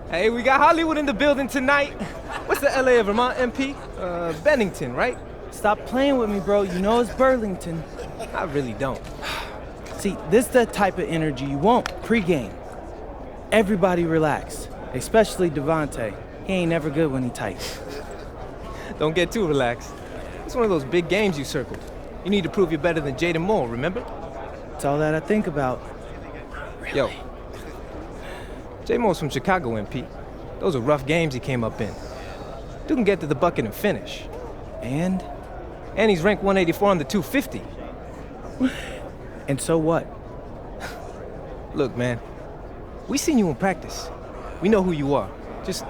Hey, we got Hollywood in the building tonight. What's the LA of Vermont MP? Bennington, right? Stop playing with me, bro. You know it's Burlington. I really don't. See, this the type of energy you want pre-game. Everybody relax, especially Devontae. He ain't never good when he tight. Don't get too relaxed. It's one of those big games you circled. You need to prove you're better than Jaden Moore, remember? It's all that I think about. Really? Yo, J Moore's from Chicago, MP. Those are rough games he came up in. Dude can get to the bucket and finish. And he's ranked 184 on the 250. And so what? Look, man, we seen you in practice. We know who you are. Just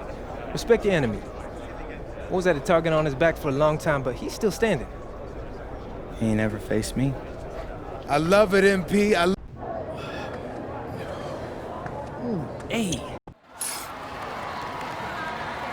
respect your enemy. What was that, a target on his back for a long time, but he's still standing. He ain't ever faced me. I love it, MP. Hey.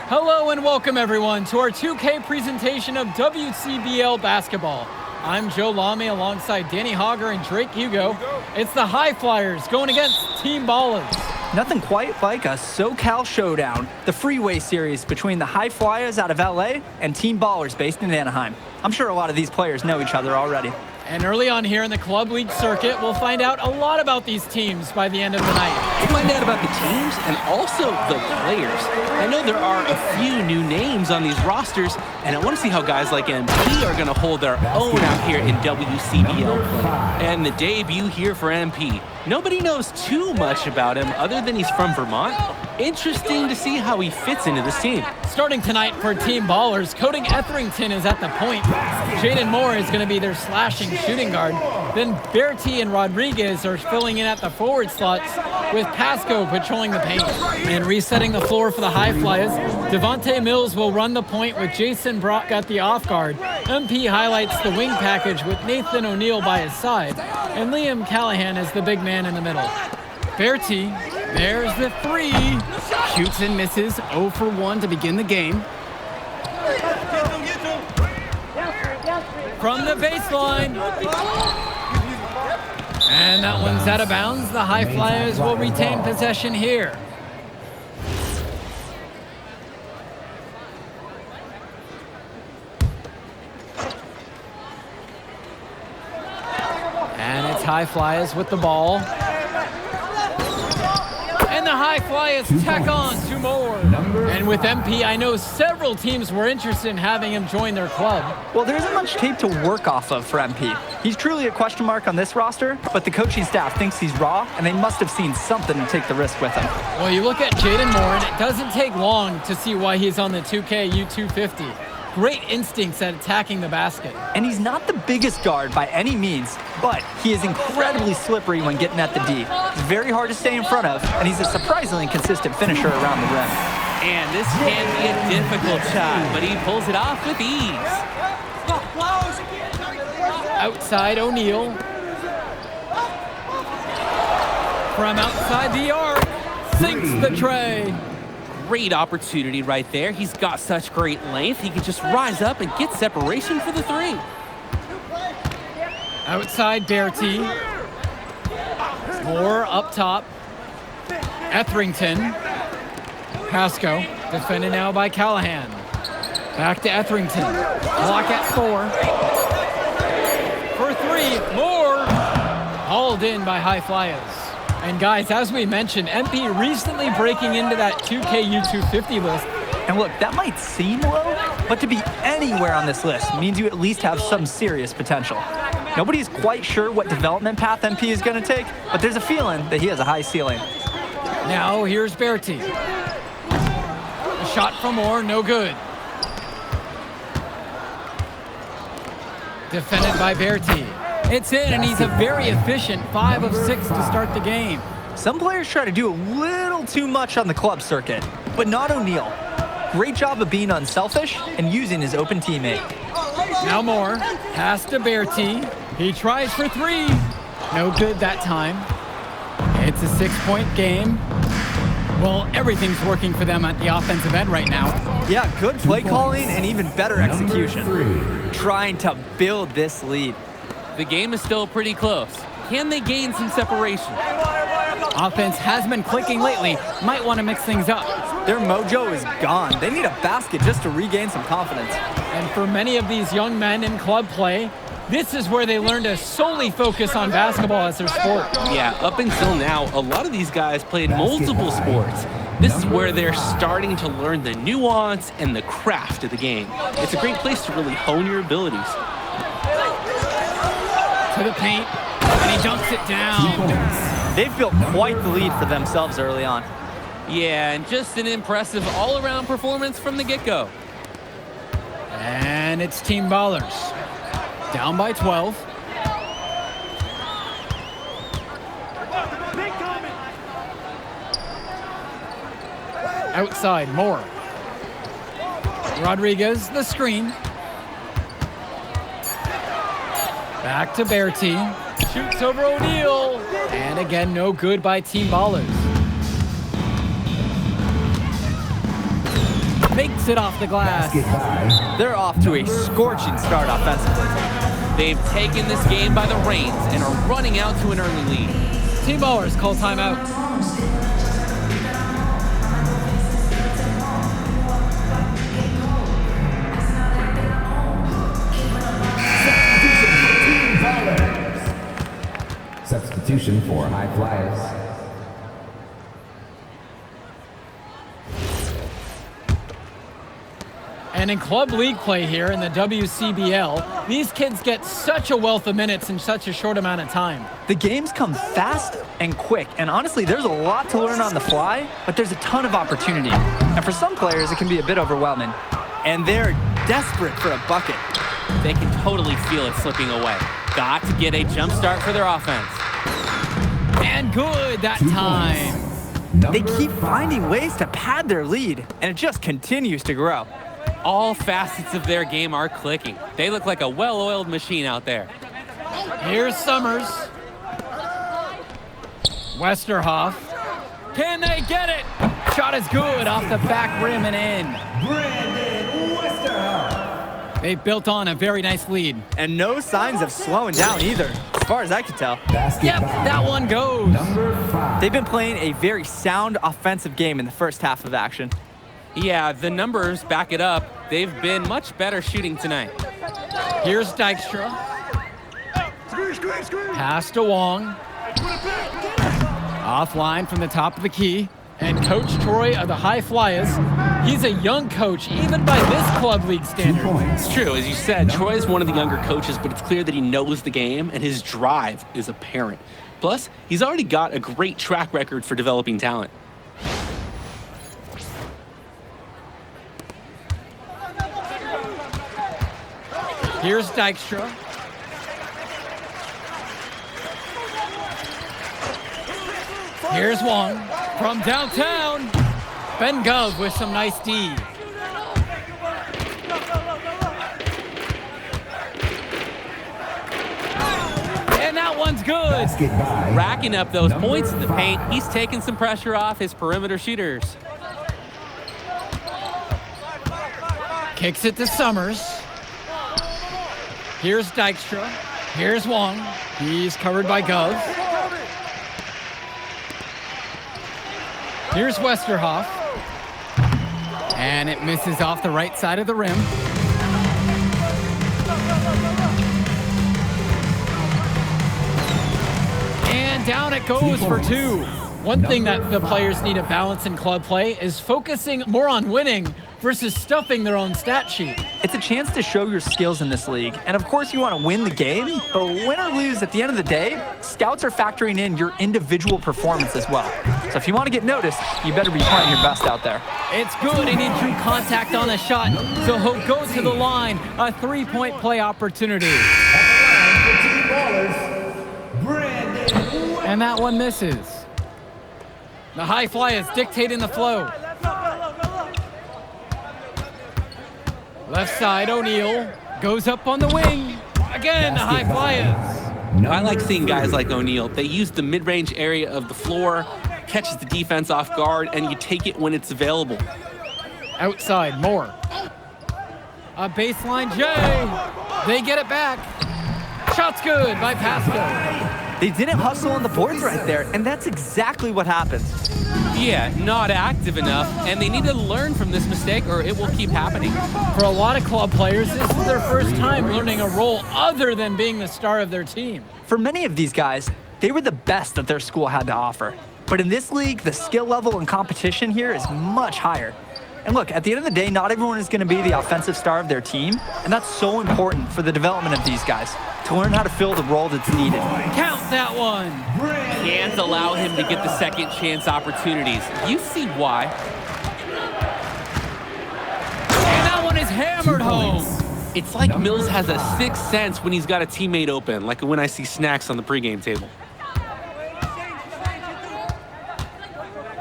Hello and welcome everyone to our 2K presentation of WCBL basketball. I'm Joe Lamy alongside Danny Hogger and Drake Hugo. It's the High Flyers going against Team Ballers. Nothing quite like a SoCal showdown, the freeway series between the High Flyers out of LA and Team Ballers based in Anaheim. I'm sure a lot of these players know each other already. And early on here in the Club League circuit, we'll find out a lot about these teams by the end of the night. We'll find out about the teams and also the players. I know there are a few new names on these rosters, and I want to see how guys like MP are going to hold their own out here in WCBL play. And the debut here for MP. Nobody knows too much about him other than he's from Vermont. Interesting to see how he fits into this team. Starting tonight for Team Ballers, Cody Etherington is at the point. Jaden Moore is going to be their slashing shooting guard. Then Bertie and Rodriguez are filling in at the forward slots with Pasco patrolling the paint. And resetting the floor for the High Flyers, Devontae Mills will run the point with Jason Brock at the off guard. MP highlights the wing package with Nathan O'Neill by his side. And Liam Callahan is the big man in the middle. Bertie, there's the three. Shoots and misses, 0 for 1 to begin the game. From the baseline. And that one's out of bounds. The High Flyers will retain possession here. And it's High Flyers with the ball. And the High Flyers tack on 2 more. And with MP, I know several teams were interested in having him join their club. Well, there isn't much tape to work off of for MP. He's truly a question mark on this roster, but the coaching staff thinks he's raw, and they must have seen something to take the risk with him. Well, you look at Jaden Moore, and it doesn't take long to see why he's on the 2K U250. Great instincts at attacking the basket. And he's not the biggest guard by any means, but he is incredibly slippery when getting at the D. He's very hard to stay in front of, and he's a surprisingly consistent finisher around the rim. And this can be a difficult shot, but he pulls it off with ease. Outside O'Neill. From outside the arc, sinks the tray. Great opportunity right there. He's got such great length. He can just rise up and get separation for the three. Outside Bertie. Moore up top. Etherington. Pasco, defended now by Callahan. Back to Etherington. Clock at 4. For 3, Moore. Hauled in by High Flyers. And guys, as we mentioned, MP recently breaking into that 2K U250 list. And look, that might seem low, but to be anywhere on this list means you at least have some serious potential. Nobody's quite sure what development path MP is going to take, but there's a feeling that he has a high ceiling. Now here's Bertie. A shot from Moore, no good. Defended by Bertie. It's in, and he's a very efficient 5 of 6 to start the game. Some players try to do a little too much on the club circuit, but not O'Neill. Great job of being unselfish and using his open teammate. Now Moore, pass to Bertie. He tries for 3. No good that time. It's a 6-point game. Well, everything's working for them at the offensive end right now. Yeah, good play calling and even better execution. Trying to build this lead. The game is still pretty close. Can they gain some separation? Offense has been clicking lately. Might want to mix things up. Their mojo is gone. They need a basket just to regain some confidence. And for many of these young men in club play, this is where they learn to solely focus on basketball as their sport. Yeah, up until now, a lot of these guys played multiple sports. This is where they're starting to learn the nuance and the craft of the game. It's a great place to really hone your abilities. To the paint, and he dunks it down. They've built quite the lead for themselves early on. Yeah, and just an impressive all-around performance from the get-go. And it's Team Ballers. Down by 12. Outside, Moore. Rodriguez, the screen. Back to Bertie. Shoots over O'Neal. And again, no good by Team Ballers. Makes it off the glass. They're off to a scorching start offensively. They've taken this game by the reins and are running out to an early lead. Team Ballers call timeout. Substitution for High Flyers. And in club league play here in the WCBL, these kids get such a wealth of minutes in such a short amount of time. The games come fast and quick, and honestly, there's a lot to learn on the fly, but there's a ton of opportunity. And for some players, it can be a bit overwhelming. And they're desperate for a bucket. They can totally feel it slipping away. Got to get a jump start for their offense. And good that time. They keep finding ways to pad their lead, and it just continues to grow. All facets of their game are clicking. They look like a well-oiled machine out there. Here's Summers. Westerhoff. Can they get it? Shot is good off the back rim and in. Brandon Westerhoff. They built on a very nice lead. And no signs of slowing down either, as far as I can tell. Yep, that one goes. Number 5. They've been playing a very sound offensive game in the first half of action. Yeah, the numbers back it up. They've been much better shooting tonight. Here's Dykstra. Pass to Wong. Offline from the top of the key. And Coach Troy of the High Flyers, he's a young coach, even by this club league standard. It's true. As you said, Troy is one of the younger coaches, but it's clear that he knows the game, and his drive is apparent. Plus, he's already got a great track record for developing talent. Here's Dykstra. Here's Wong from downtown. Ben Gov with some nice D. And that one's good. Racking up those points in the paint, he's taking some pressure off his perimeter shooters. Kicks it to Summers. Here's Dykstra. Here's Wong. He's covered by Gov. Here's Westerhoff. And it misses off the right side of the rim. And down it goes for two. One thing that the players need to balance in club play is focusing more on winning versus stuffing their own stat sheet. It's a chance to show your skills in this league. And of course you want to win the game, but win or lose at the end of the day, scouts are factoring in your individual performance as well. So if you want to get noticed, you better be playing your best out there. It's good, and he drew contact on the shot, so he'll go to the line. A three-point play opportunity. And that one misses. The High Flyers dictating the flow. Left side, O'Neal goes up on the wing. Again, the High Flyers. I like seeing guys like O'Neal. They use the mid-range area of the floor, catches the defense off guard, and you take it when it's available. Outside, Moore. A baseline J. They get it back. Shot's good by Pasco. They didn't hustle on the boards right there, and that's exactly what happens. Yeah, not active enough, and they need to learn from this mistake or it will keep happening. For a lot of club players, this is their first time learning a role other than being the star of their team. For many of these guys, they were the best that their school had to offer. But in this league, the skill level and competition here is much higher. And look, at the end of the day, not everyone is going to be the offensive star of their team, and that's so important for the development of these guys, to learn how to fill the role that's needed. Count that one. Can't allow him to get the second chance opportunities. You see why. And that one is hammered home. It's like Mills has a sixth sense when he's got a teammate open, like when I see snacks on the pregame table.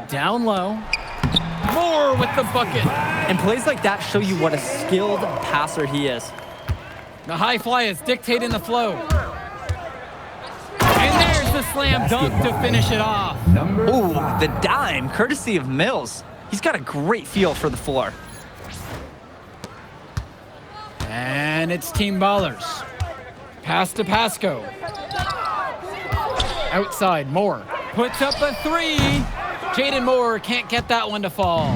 Down low. Moore with the bucket. And plays like that show you what a skilled passer he is. The high fly is dictating the flow. And there's the slam dunk to finish it off. Ooh, the dime, courtesy of Mills. He's got a great feel for the floor. And it's Team Ballers. Pass to Pasco. Outside, Moore puts up a three. Jaden Moore can't get that one to fall.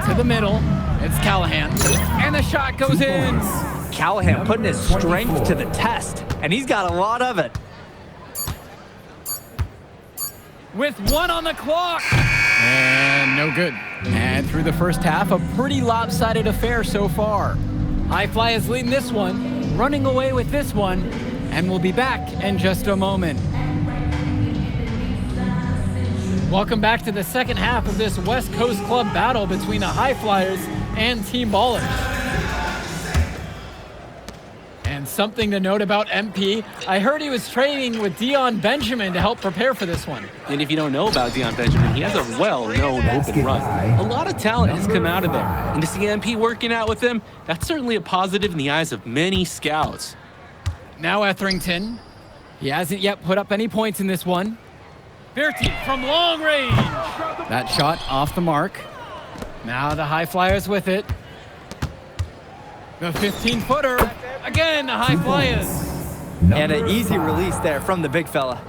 To the middle, it's Callahan. And the shot goes in. Callahan putting his strength to the test, and he's got a lot of it. With one on the clock. And no good. And through the first half, a pretty lopsided affair so far. High Fly is leading this one, running away with this one, and we'll be back in just a moment. Welcome back to the second half of this West Coast Club battle between the High Flyers and Team Ballers. And something to note about MP, I heard he was training with Dion Benjamin to help prepare for this one. And if you don't know about Dion Benjamin, he has a well-known open run. A lot of talent has come out of there. And to see MP working out with him, that's certainly a positive in the eyes of many scouts. Now Etherington. He hasn't yet put up any points in this one. Bertie from long range. That shot off the mark. Now the High Flyers with it. The 15-footer. Again, the High Flyers. And an easy release there from the big fella.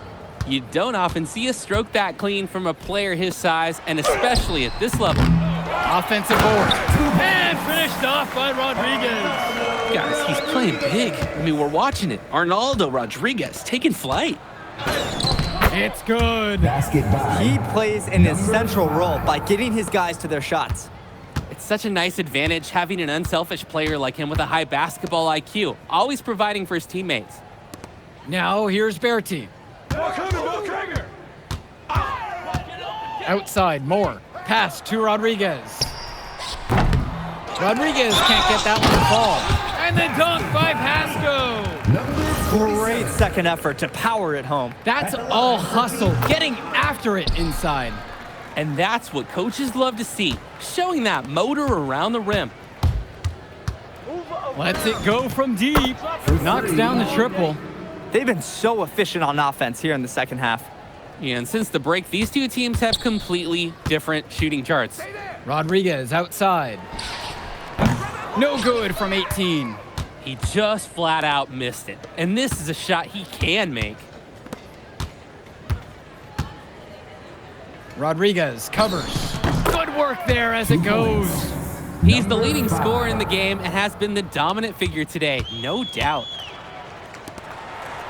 You don't often see a stroke that clean from a player his size, and especially at this level. Offensive board. And finished off by Rodriguez. Guys, he's playing big. I mean, we're watching it. Arnaldo Rodriguez taking flight. It's good. He plays an essential role by getting his guys to their shots. It's such a nice advantage having an unselfish player like him with a high basketball IQ, always providing for his teammates. Now here's Bertie. Outside, Moore. Pass to Rodriguez. Rodriguez can't get that one to fall. And the dunk by Pasco. Great second effort to power it home. That's all hustle, getting after it inside. And that's what coaches love to see, showing that motor around the rim. Lets it go from deep. Knocks down the triple. They've been so efficient on offense here in the second half. And since the break, these two teams have completely different shooting charts. Rodriguez outside. No good from 18. He just flat out missed it. And this is a shot he can make. Rodriguez covers. Good work there as it goes. He's the leading scorer in the game and has been the dominant figure today, no doubt.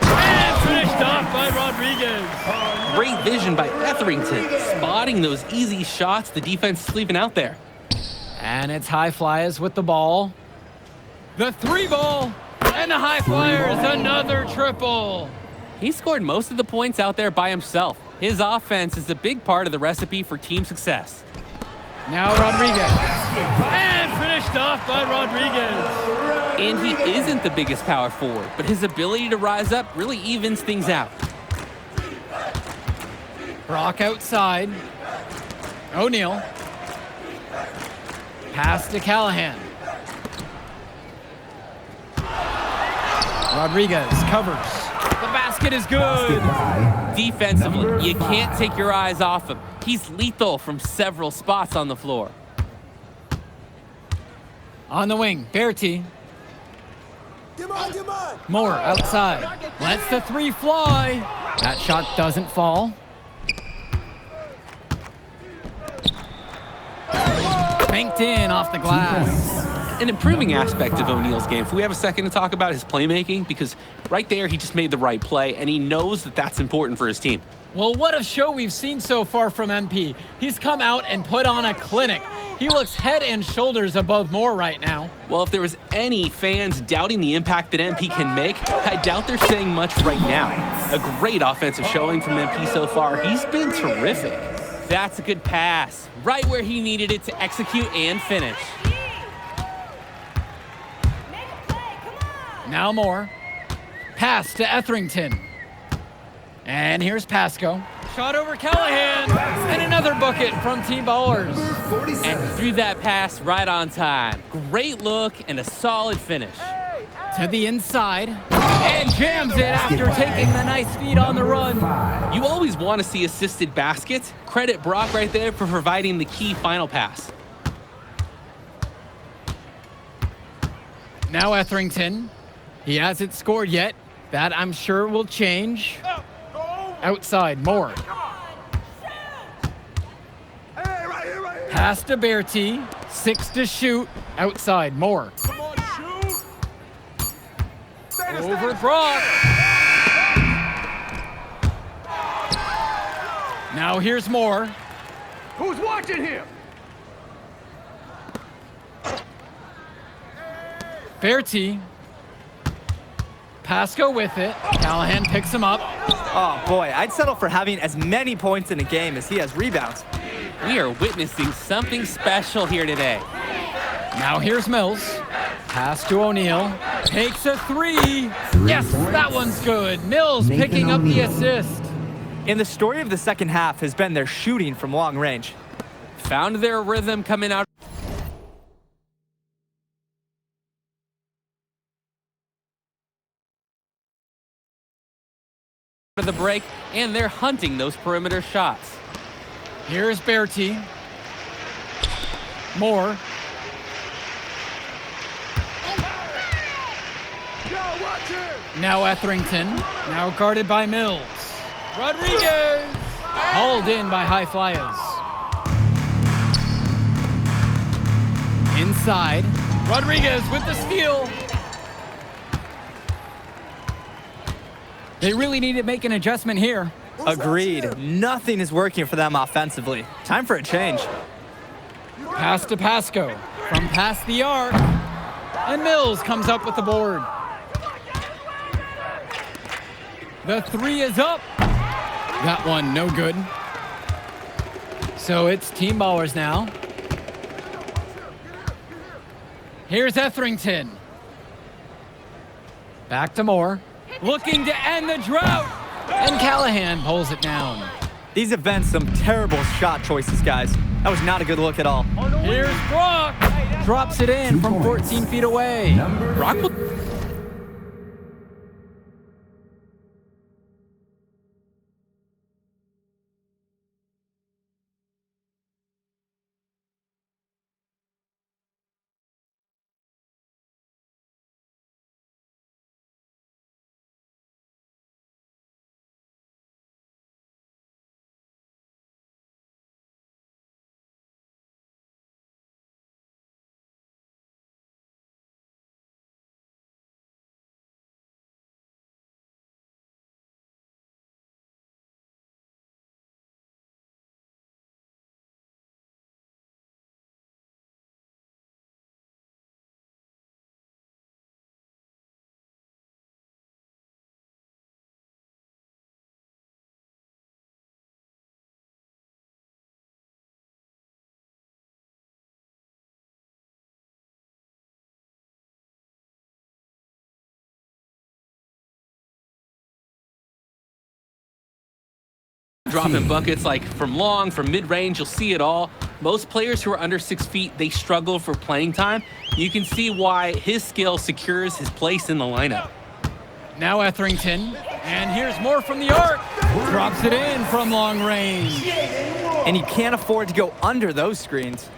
And finished off by Rodriguez. Great vision by Etherington, spotting those easy shots the defense is leaving out there. And it's High Flyers with the ball. The three ball. And the High Flyers, another triple. He scored most of the points out there by himself. His offense is a big part of the recipe for team success. Now Rodriguez. And finished off by Rodriguez. And he isn't the biggest power forward, but his ability to rise up really evens things out. Brock outside. O'Neal. Pass to Callahan. Rodriguez covers. The basket is good. Defensively, you can't take your eyes off him. He's lethal from several spots on the floor. On the wing, Bertie. Moore outside. Lets the three fly. That shot doesn't fall. banked in off the glass. An improving aspect of O'Neal's game. If we have a second to talk about his playmaking, because right there he just made the right play, and he knows that that's important for his team. Well, what a show we've seen so far from MP. He's come out and put on a clinic. He looks head and shoulders above Moore right now. Well, if there was any fans doubting the impact that MP can make, I doubt they're saying much right now. A great offensive showing from MP so far. He's been terrific. That's a good pass, right where he needed it to execute and finish. Now Moore. Pass to Etherington. And here's Pasco. Shot over Callahan. And another bucket from Team Ballers. And threw that pass right on time. Great look and a solid finish. To the inside. And jams it after taking the nice feed on the run. You always want to see assisted baskets. Credit Brock right there for providing the key final pass. Now Etherington. He hasn't scored yet. That I'm sure will change. Outside, Moore. Pass to Bertie. 6 to shoot. Outside, Moore. Over Brock. Now here's Moore. Who's watching him? Bertie. Pasco with it. Callahan picks him up. Oh boy, I'd settle for having as many points in a game as he has rebounds. We are witnessing something special here today. Now here's Mills. Pass to O'Neal. Takes a 3. Yes, that one's good. Mills picking up the assist. And the story of the second half has been their shooting from long range. Found their rhythm coming out of the break, and they're hunting those perimeter shots. Here's Bertie. Moore. Now Etherington. Now guarded by Mills. Rodriguez. Hauled in by High Flyers. Inside. Rodriguez with the steal. They really need to make an adjustment here. Agreed. Nothing is working for them offensively. Time for a change. Pass to Pasco. From past the arc. And Mills comes up with the board. The 3 is up. That one no good. So it's Team Ballers now. Here's Etherington. Back to Moore. Looking to end the drought. And Callahan pulls it down. These have been some terrible shot choices, guys. That was not a good look at all. Here's Brock. Drops it in from 14 feet away. Brock will dropping buckets like from long, from mid-range, you'll see it all. Most players who are under 6 feet, they struggle for playing time. You can see why his skill secures his place in the lineup. Now Etherington. And here's Moore from the arc. Drops it in from long range. And you can't afford to go under those screens.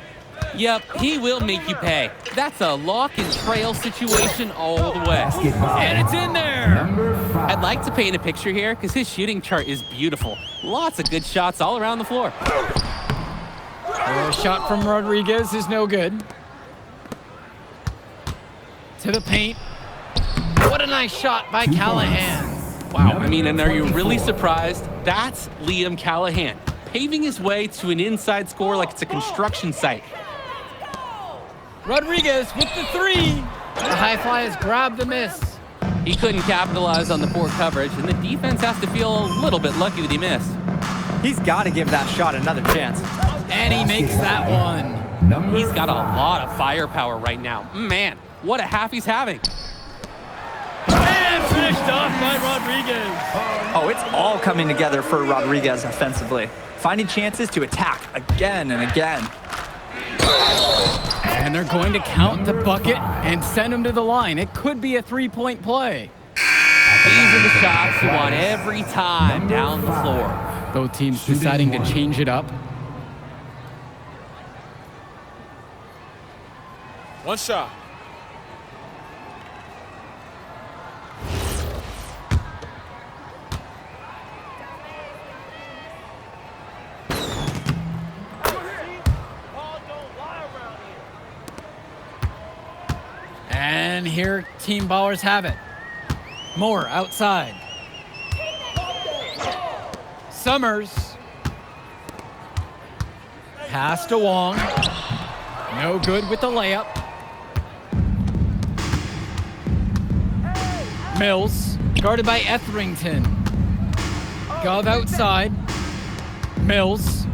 Yep, he will make you pay. That's a lock and trail situation all the way. And it's in there. I'd like to paint a picture here because his shooting chart is beautiful. Lots of good shots all around the floor. A shot from Rodriguez is no good. To the paint. What a nice shot by Callahan. Wow, I mean, and are you really surprised? That's Liam Callahan, paving his way to an inside score like it's a construction site. Rodriguez with the three. The high flyers grab the miss. He couldn't capitalize on the poor coverage, and the defense has to feel a little bit lucky that he missed. He's got to give that shot another chance. And he makes that one. He's got a lot of firepower right now. Man, what a half he's having. And finished off by Rodriguez. Oh, it's all coming together for Rodriguez offensively. Finding chances to attack again and again. And they're going to count the bucket and send him to the line. It could be a three-point play. These are the shots you want every time down the floor. Both teams deciding to change it up. One shot. And here Team Ballers have it. Moore outside. Summers. Pass to Wong. No good with the layup. Mills, guarded by Etherington. Gov outside. Mills.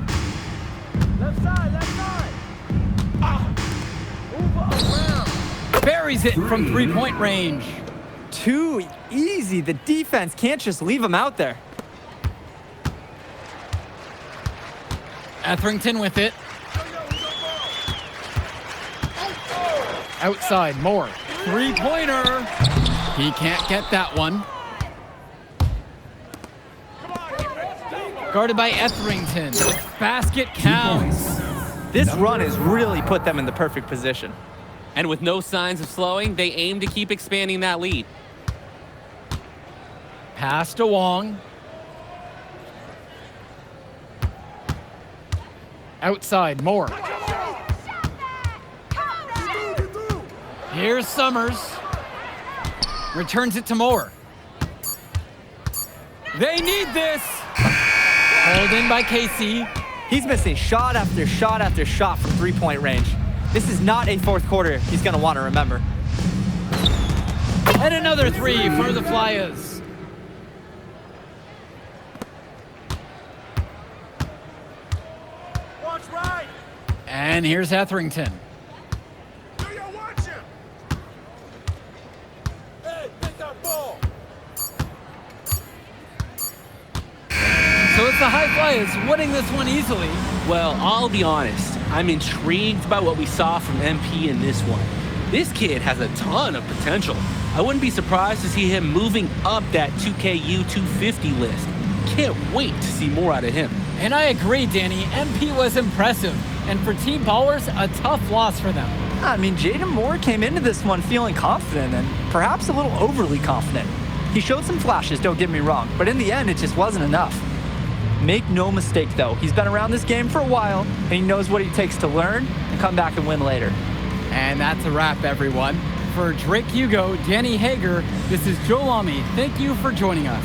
Left side. Move around. Buries it from three-point range. Too easy. The defense can't just leave him out there. Etherington with it. Outside, Moore. Three-pointer. He can't get that one. Guarded by Etherington. Basket counts. This run has really put them in the perfect position. And with no signs of slowing, they aim to keep expanding that lead. Pass to Wong. Outside, Moore. Here's Summers. Returns it to Moore. They need this. Hauled in by Casey. He's missing shot after shot after shot from three-point range. This is not a fourth quarter he's going to want to remember. And another three for the Flyers. Watch right. And here's Etherington. Do you watch him? Hey, take that ball. So it's the High Flyers winning this one easily. Well, I'll be honest. I'm intrigued by what we saw from MP in this one. This kid has a ton of potential. I wouldn't be surprised to see him moving up that 2KU 250 list. Can't wait to see more out of him. And I agree, Danny. MP was impressive. And for Team Ballers, a tough loss for them. I mean, Jaden Moore came into this one feeling confident and perhaps a little overly confident. He showed some flashes, don't get me wrong, but in the end, it just wasn't enough. Make no mistake, though, he's been around this game for a while, and he knows what it takes to learn and come back and win later. And that's a wrap, everyone. For Drake Hugo, Danny Hager, this is Joe Lamy. Thank you for joining us.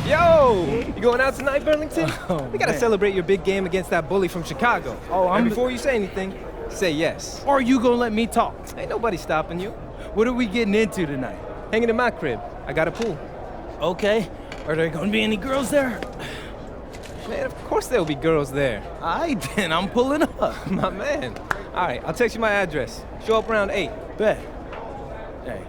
Yo! You going out tonight, Burlington? Oh, we gotta man. celebrate your big game against that bully from Chicago. Oh, And before you say anything, say yes. Or you gonna let me talk? Ain't nobody stopping you. What are we getting into tonight? Hanging in my crib. I got a pool. Okay. Are there gonna be any girls there? Man, of course there'll be girls there. Aight, then I'm pulling up. My man. All right, I'll text you my address. Show up around 8. Bet. Hey,